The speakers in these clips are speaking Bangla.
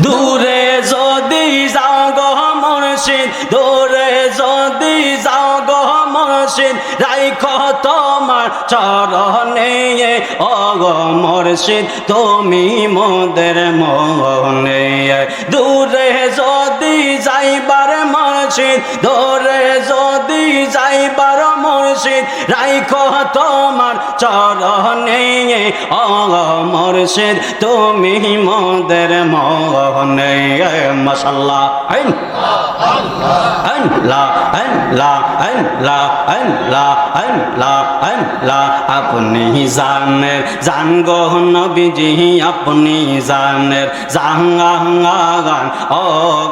দূরে যদি যাও গো মুর্শিদ, দূরে যদি যাও গো মুর্শিদ, রাইখো তোমার চরণে ও গো মুর্শিদ তুমি মোদের মনে। দূরে যদি যাইবার মুর্শিদ, দূরে যদি যাইবার মুর্শিদ, রাইখো তোমার চরণে ও গো মুর্শিদ তুমি মোদের মনে। মাশাআল্লাহ আল্লাহ আল্লাহ আল্লাহ আল্লাহ আল্লাহ আল্লাহ আপনি জানের জান গো নবীজি, আপনি জানের জাহাঙ্গান ও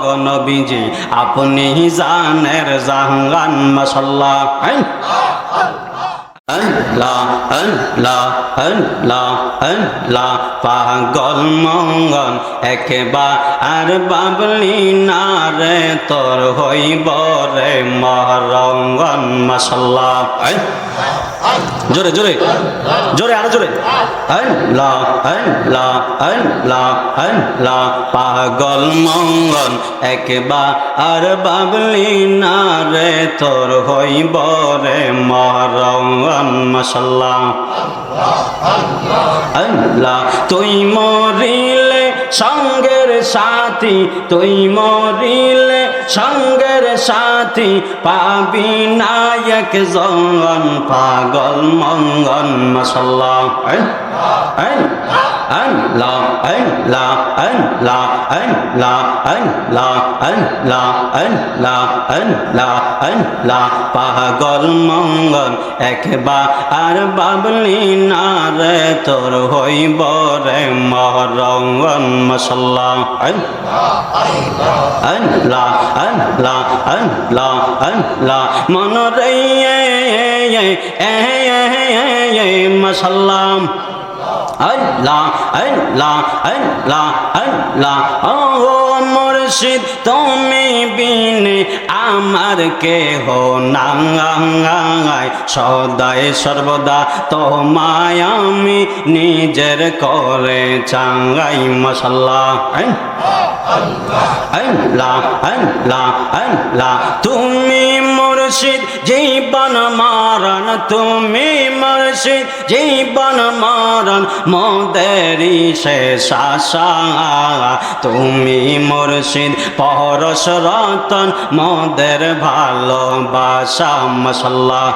গো নবীজি, আপনি জানের জাহাঙ্গান। মাশাআল্লাহ আল্লাহ আল্লাহ আল্লাহ আল্লাহ পাগল মঙ্গল একবার আর বাবলি না রে তোর হইব রে মহরঙ্গন। মাশাআল্লাহ জোরে জোরে জোরে আরো জোরে। আল্লাহ আল্লাহ আল্লাহ আল্লাহ পাগল মঙ্গল একবার আর বাবলি না রে তোর হইব রে মহরঙ্গন। মাশাআল্লাহ আল্লাহ তুই মরিলে সঙ্গের সাথী, তুই মরিলে সঙ্গের সাথী, পাবি নায়ক জন পাগল মঙ্গল। মাশাআল্লাহ আল্লাহ আল্লাহ আল্লাহ আল্লাহ আল্লাহ আল্লাহ আল্লাহ আল্লাহ আল্লাহ পাগল মঙ্গল একবার আর বাবলি না রে তোর হইব রে মহরঙ্গন। মাশাআল্লাহ আল্লাহ আল্লাহ আল্লাহ আল্লাহ মন রে মাশাআল্লাহ আল্লাহ আল্লাহ আল্লাহ আল্লাহ ও মুর্শিদ তুমি বিনে আমার কেহ নাই, সদাই সর্বদা তোমায় আমি নিজের করে চাঙ্গাই। মাশাআল্লাহ আল্লাহ আল্লাহ আল্লাহ তুমি মুর্শিদ জীবন মারণ, তুমি মুর্শিদ জীবন মারণ মোদেরি শেষ আশা, তুমি মুর্শিদ পরশ রতন মোদের ভালোবাসা। মাশাআল্লাহ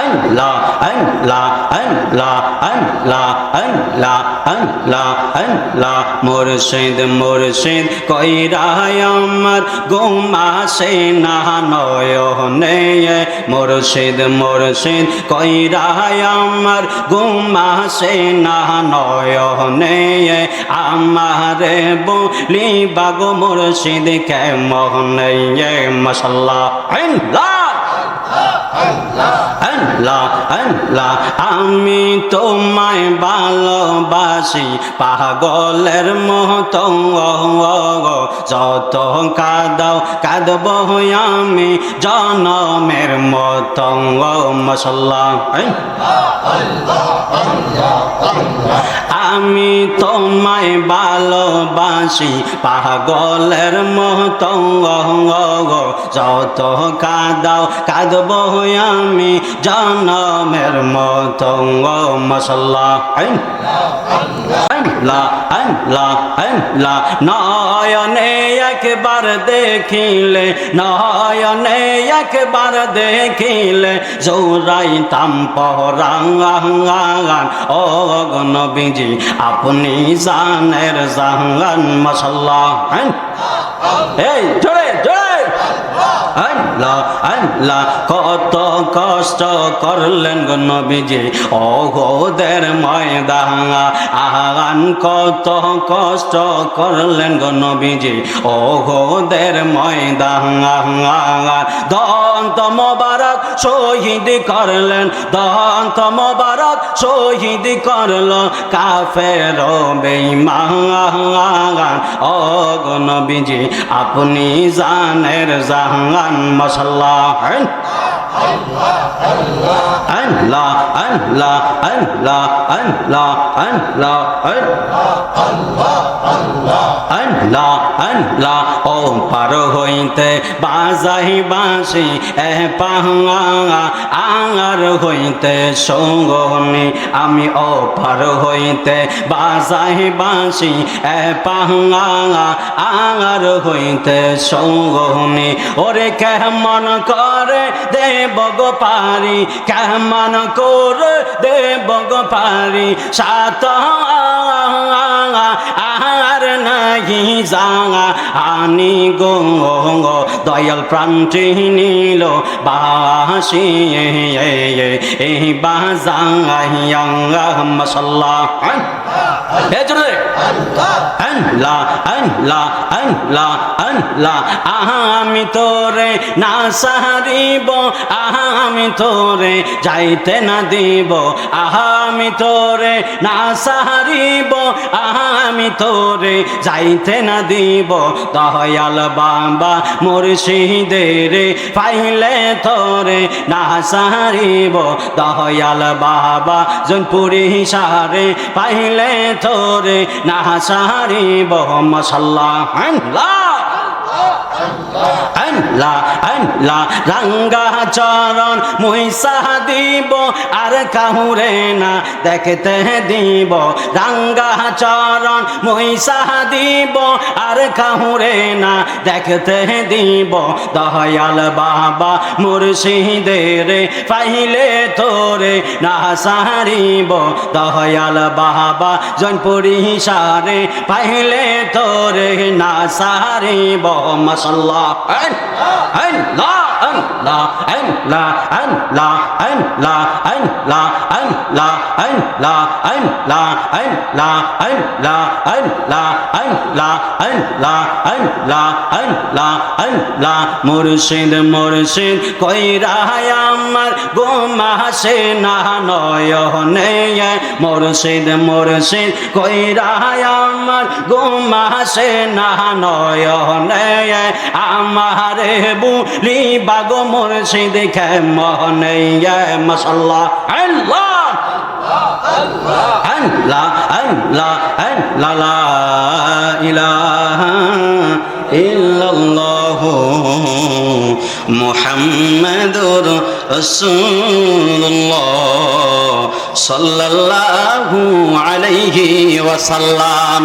আল্লাহ আল্লাহ আল্লাহ আল্লাহ আল্লাহ আল্লাহ আল্লাহ মুর্শিদ মুর্শিদ কইরা আমার ঘুমাসে না নয়নে, মুর্শিদ মুর্শিদ কইরা আমার ঘুমাসে না নয়নে, আমারে বলি বাগো মুর্শিদ কেমনে। মাশাআল্লাহ আল্লাহ আল্লাহ আমি তোমায় ভালোবাসি পাগলের মতো, যত কাঁদাও কাঁদব আমি জনমের মতো। মাশাআল্লাহ আমি তোমায় ভালোবাসি পাগলের মতো, যত কাঁদাও কাঁদব আমি জনমের মতো। মাশাআল্লাহ আল্লাহ আল্লাহ আল্লাহ নয়নে একবার দেখিলে, নয়নে একবার দেখিলে জোরাইতাম পরাঙ্গান ও গো নবীজি আপনি জানের জাহান। মাশাআল্লাহ এই জোরে জোরে আল্লাহ আল্লাহ কত কষ্ট করলেন গো নবীজি ওহুদের ময়দানে, আহান কত কষ্ট করলেন গো নবীজি ওহুদের ময়দানে, দন্ত মোবারক শহীদ করলেন, দন্ত মোবারক শহীদ করল কাফের বেঈমান ও গো নবীজি আপনি জানের জাহান। মাশাআল্লাহ আল্লাহ আল্লাহ আল্লাহ আল্লাহ আল্লাহ আল্লাহ আল্লাহ আল্লাহ ও পার হইতে বাজাই বাঁশি এ পাহা আঙার হইতে সঙ্গনি আমি ও পার হইতে বাজাই বাঁশি এ পাহা আঙার হইতে সঙ্গনি ওরে কেমন করে দেব গো পারি কেমন করে দেব গো পারি সাত আর নাহি জাঙা আনি গো দয়াল প্রাণটি নিল বাসি এই বাজাঙ্গা মশাল্লা আমি তোরে না সারিব আমি তোরে যাইতে না দিব আমি তোরে না সারিব আমি তোরে যাইতে না দিব দয়াল বাবা মুর্শিদের পাইলে তোরে না সারিব দয়াল বাবা জনপুরি সারে পাইলে তোরে না সারিব মশাল্লা রাঙ্গা চরণ মুইসা দিব আর কাহুরে না দেখতে দিব রাঙ্গা চরণ মুইসা দিব আর কাহুরে না দেখতে দিব দয়াল বাবা মুর্শিদের পাইলে তোরে না সারিব দয়াল বাবা জনপুরি সারে পাইলে তোরে না সারিব মশাল্লাহ মুর্শিদ মুর্শিদ কইরা আমার গোমাসে না নয়নে মুর্শিদ মুর্শিদ কইরা আমার গোমাসে না নয়নে আমারে বুলি বাগো মুর্শিদ কেমনে মশাল্লাহ আল্লাহ আল্লাহ আল্লাহ আল্লাহ লা ইলাহা ইল্লাল্লাহ মুহাম্মাদুর রাসূলুল্লাহ সাল্লাল্লাহু আলাইহি ওয়াসাল্লাম।